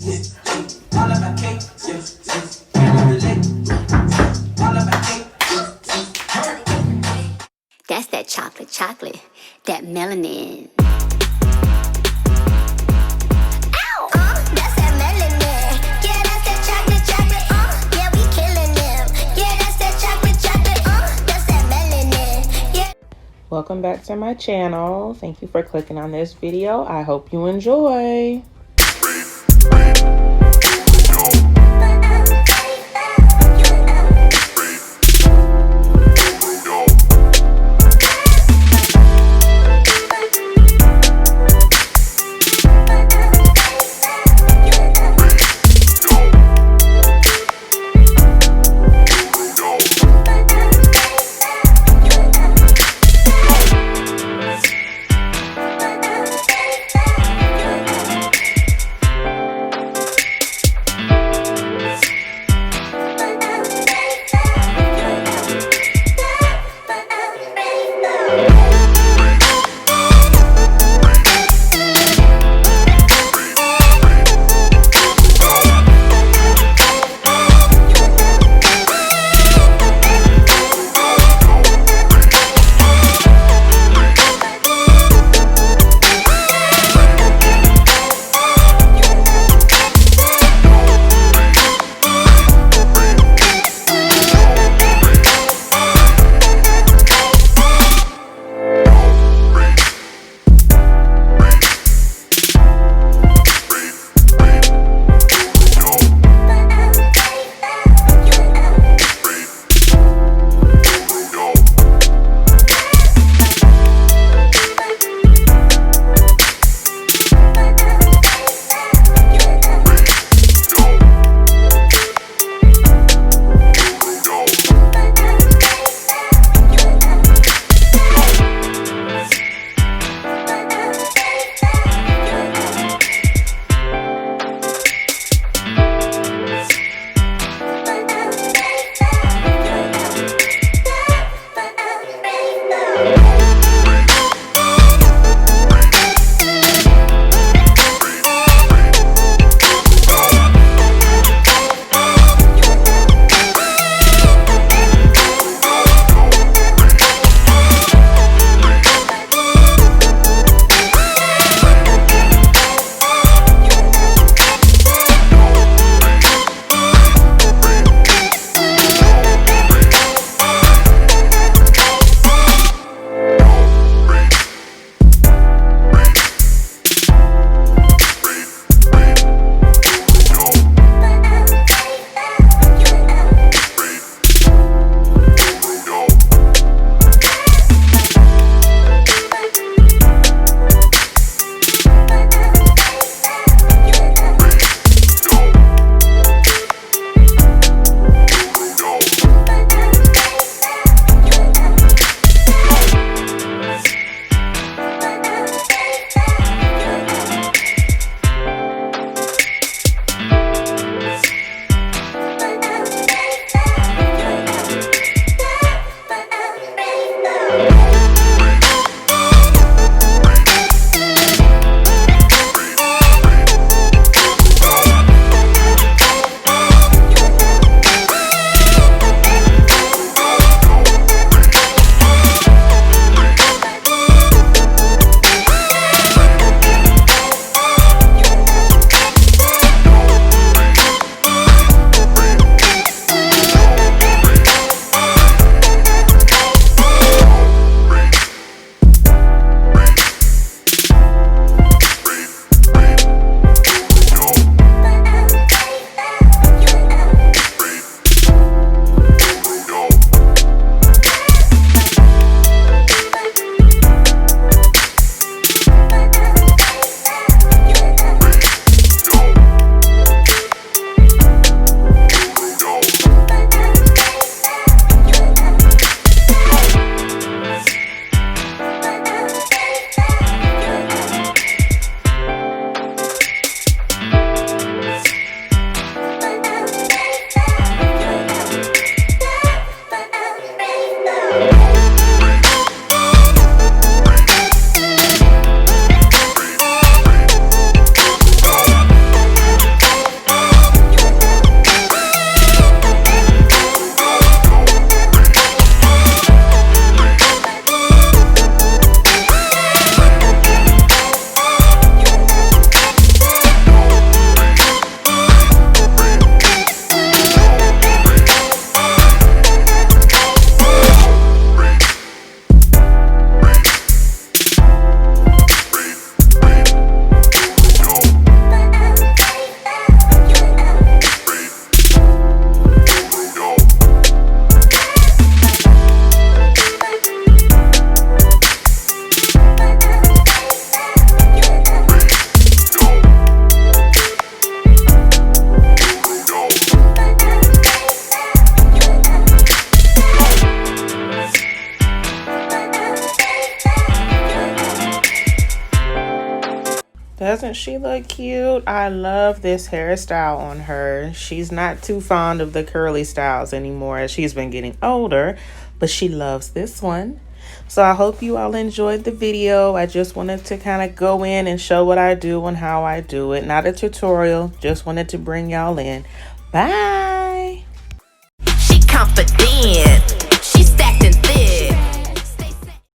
That's that chocolate, that melanin. That's that melanin. Yeah, that's that chocolate. Yeah, we killing them. Yeah, that's that chocolate. That's that melanin. Yeah. Welcome back to my channel. Thank you for clicking on this video. I hope you enjoy. Doesn't she look cute? I love this hairstyle on her. She's not too fond of the curly styles anymore as she's been getting older, but she loves this one. So I hope you all enjoyed the video. I just wanted to kind of go in and show what I do and how I do it. Not a tutorial, just wanted to bring y'all in. Bye. She confident.